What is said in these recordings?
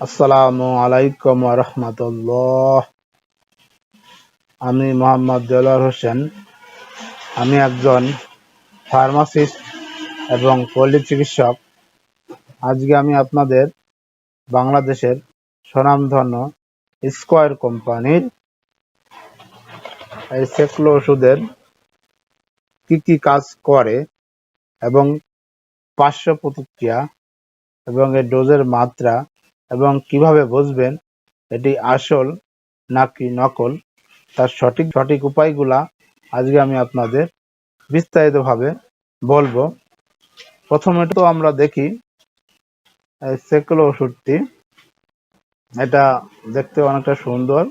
আসসালামু আলাইকুম ওয়া রাহমাতুল্লাহ। আমি মোহাম্মদ দেলোয়ার হোসেন। আমি একজন ফার্মাসিস্ট এবং পল্লী চিকিৎসক। আজকে আমি আপনাদের বাংলাদেশের স্বনামধন্য স্কয়ার কোম্পানির এই সেক্লো ওষুধের কি কি কাজ করে এবং পার্শ্ব প্রতিক্রিয়া এবং এর ডোজের মাত্রা এবং কিভাবে বুঝবেন এটি আসল নাকি নকল, তার সঠিক উপায়গুলা আজকে আমি আপনাদের বিস্তারিতভাবে বলবো। প্রথমে তো আমরা দেখি এই সেক্লো ওষুধটি, এটা দেখতে অনেকটা সুন্দর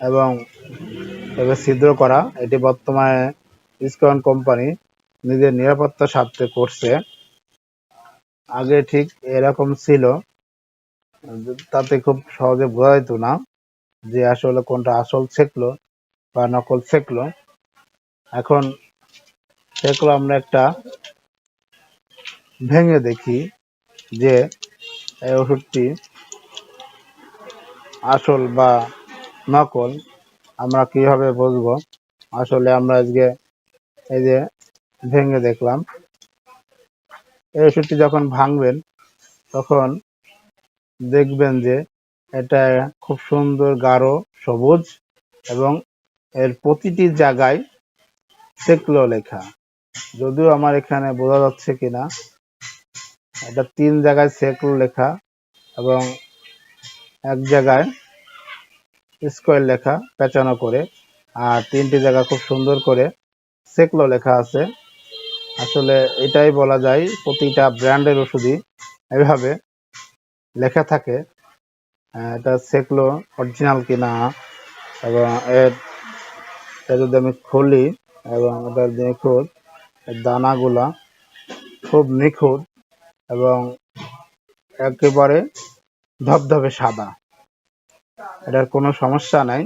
এবং এবার ছিদ্র করা। এটি বর্তমানে ইসকন কোম্পানি নিজের নিরাপত্তার স্বার্থে করছে। আগে ঠিক এরকম ছিল, তাতে খুব সহজে বোঝা যেত না যে আসলে কোনটা আসল সেক্লো বা নকল সেক্লো। এখন সেক্লো আমরা একটা ভেঙে দেখি যে এই ওষুধটি আসল বা নকল আমরা কিভাবে বুঝবো। আসলে আমরা আজকে এই যে ভেঙে দেখলাম, এই ওষুধটি যখন ভাঙবেন তখন দেখবেন যে এটা খুব সুন্দর গাঢ় সবুজ এবং এর প্রতিটি জায়গায় সেক্লো লেখা। যদিও আমার এখানে বোঝা যাচ্ছে কিনা, এটা 3 জায়গায় সেক্লো লেখা এবং এক জায়গায় স্কয়ার লেখা পেঁচানো করে, আর 3টি জায়গা খুব সুন্দর করে সেক্লো লেখা আছে। আসলে এটাই বলা যায় প্রতিটা ব্র্যান্ডের ওষুধই এভাবে লেখা থাকে এটা সেক্লো অরিজিনাল কিনা। এবং এটা যদি আমি খুলি এবং এটা নিখুঁত, দানাগুলা খুব নিখুঁত এবং একেবারে ধবধবে সাদা, এটার কোনো সমস্যা নাই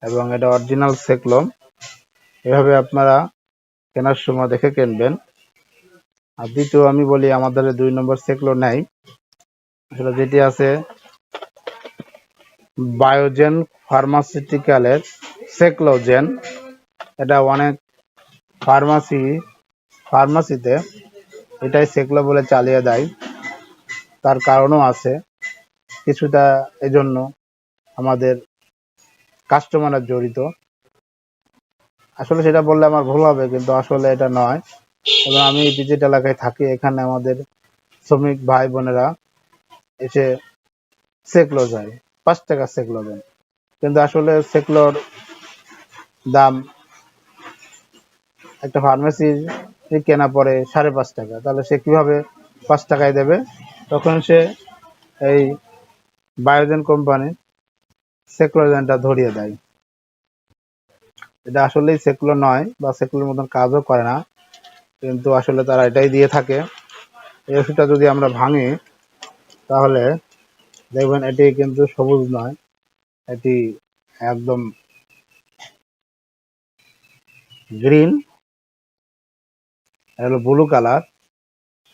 এবং এটা অরিজিনাল সেক্লো। এভাবে আপনারা কেনার সময় দেখে কিনবেন। আর দ্বিতীয় আমি বলি, আমাদের 2 নম্বর সেক্লো নেই, আসলে যেটি আছে বায়োজেন ফার্মাসিউটিক্যালের সেক্লোজেন। এটা অনেক ফার্মাসিতে এটাই সেক্লো বলে চালিয়ে দেয়। তার কারণও আছে কিছুটা, এজন্য আমাদের কাস্টমাররা জড়িত। আসলে সেটা বললে আমার ভুল হবে, কিন্তু আসলে এটা নয়। এবং আমি ডিজিটাল এলাকায় থাকি, এখানে আমাদের শ্রমিক ভাই বোনেরা এসে সেক্লো যায়, 5 টাকা সেক্লো দেন, কিন্তু আসলে সেক্লোর দাম একটা ফার্মেসি কেনা পড়ে 5.5 টাকা। তাহলে সে কিভাবে 5 টাকায় দেবে? তখন সে এই বায়োজেন কোম্পানি সেক্লোজেনটা ধরিয়ে দেয়। এটা আসলেই সেক্লো নয় বা সেক্লোর মতন কাজও করে না, কিন্তু আসলে তারা এটাই দিয়ে থাকে। এই ওষুধটা যদি আমরা ভাঙি তাহলে দেখবেন এটি কিন্তু সবুজ নয়, এটি একদম গ্রিন, হলো ব্লু কালার।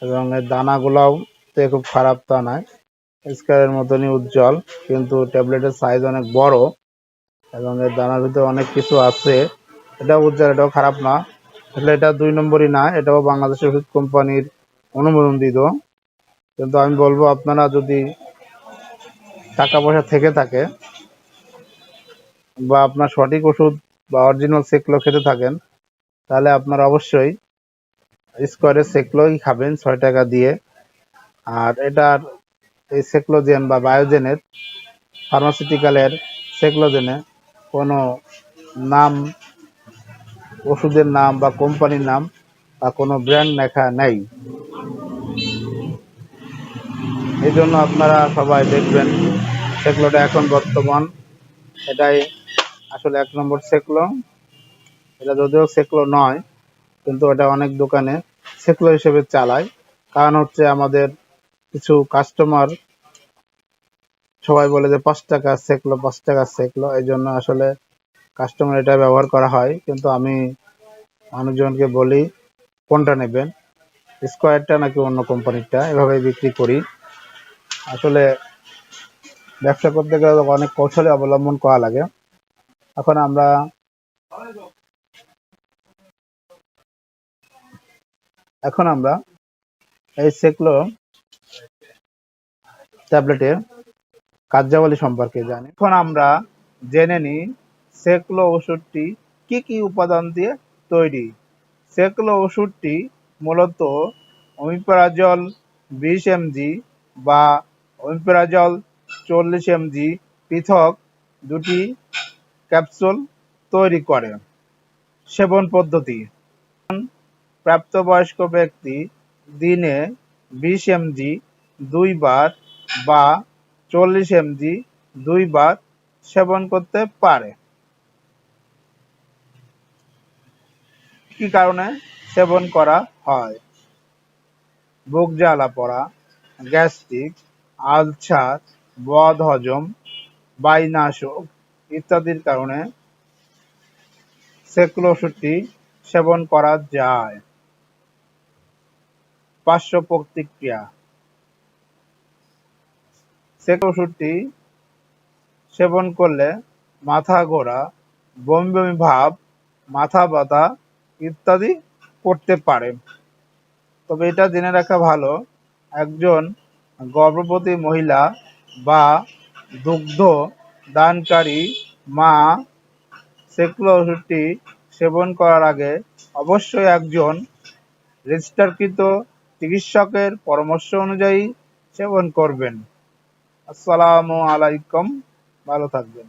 এবং এর দানাগুলাও তো খুব খারাপ তা নয়, স্কয়ারের মতনই উজ্জ্বল, কিন্তু ট্যাবলেটের সাইজ অনেক বড় এবং এর দানার ভিতরে অনেক কিছু আছে। এটাও উজ্জ্বল, এটাও খারাপ না। আসলে এটা 2 নম্বরই না, এটাও বাংলাদেশের ওষুধ কোম্পানির অনুমোদিত। কিন্তু আমি বলবো, আপনারা যদি টাকা পয়সা থেকে থাকে বা আপনার সঠিক ওষুধ বা অরিজিনাল সেক্লো খেতে থাকেন, তাহলে আপনারা অবশ্যই স্কয়ারের সেক্লোই খাবেন 6 টাকা দিয়ে। আর এটার এই সেক্লোজেন বা বায়োজেনের ফার্মাসিউটিক্যালের সেক্লোজেনে কোনো নাম, ওষুধের নাম বা কোম্পানির নাম বা কোনো ব্র্যান্ড লেখা নেই। এই জন্য আপনারা সবাই দেখবেন সেক্লোটা এখন বর্তমান এটাই আসলে 1 নম্বর সেক্লো। এটা যদিও সেক্লো নয়, কিন্তু এটা অনেক দোকানে সেক্লো হিসেবে চালায়। কারণ হচ্ছে আমাদের কিছু কাস্টমার সবাই বলে যে 5 টাকা সেক্লো, 5 টাকা সেক্লো, এই জন্য আসলে কাস্টমার এটা ব্যবহার করা হয়। কিন্তু আমি মানুষজনকে বলি কোনটা নেবেন, স্কয়ারটা নাকি অন্য কোম্পানিরটা, এভাবে বিক্রি করি। আসলে ব্যবসা করতে গেলে অনেক কৌশলী অবলম্বন করা লাগে। এখন আমরা এই সেক্লো ট্যাবলেটের কার্যাবলী সম্পর্কে জানি। এখন আমরা জেনে নিই সেক্লো ওষুধটি কি কি উপাদান দিয়ে তৈরি। সেক্লো ওষুধটি মূলত ওমিপ্রাজল 20 mg বা ওমিপ্রাজল 40 mg পৃথক দুটি ক্যাপসুল তৈরি করে। সেবন পদ্ধতি: প্রাপ্তবয়স্ক ব্যক্তি দিনে 20 mg 2 বার বা 40 mg 2 বার সেবন করতে পারে। কি কারণে সেবন করা হয়? বুক জ্বালা পড়া, গ্যাস্ট্রিক, আলসার, বদহজম, বায়ুনাশক ইত্যাদির কারণে সেক্লো ওষুধটি সেবন করা যায়। পার্শ্ব প্রতিক্রিয়া: সেক্লো ওষুধটি সেবন করলে মাথা ঘোরা, বমি বমি ভাব, মাথা ব্যথা ইত্যাদি করতে পারে। তবে এটা জেনে রাখা ভালো, একজন গর্ভবতী মহিলা বা দুগ্ধ দানকারী মা সেক্লো ওষুধটি সেবন করার আগে অবশ্যই একজন রেজিস্টারকৃত চিকিৎসকের পরামর্শ অনুযায়ী সেবন করবেন। আসসালামু আলাইকুম, ভালো থাকবেন।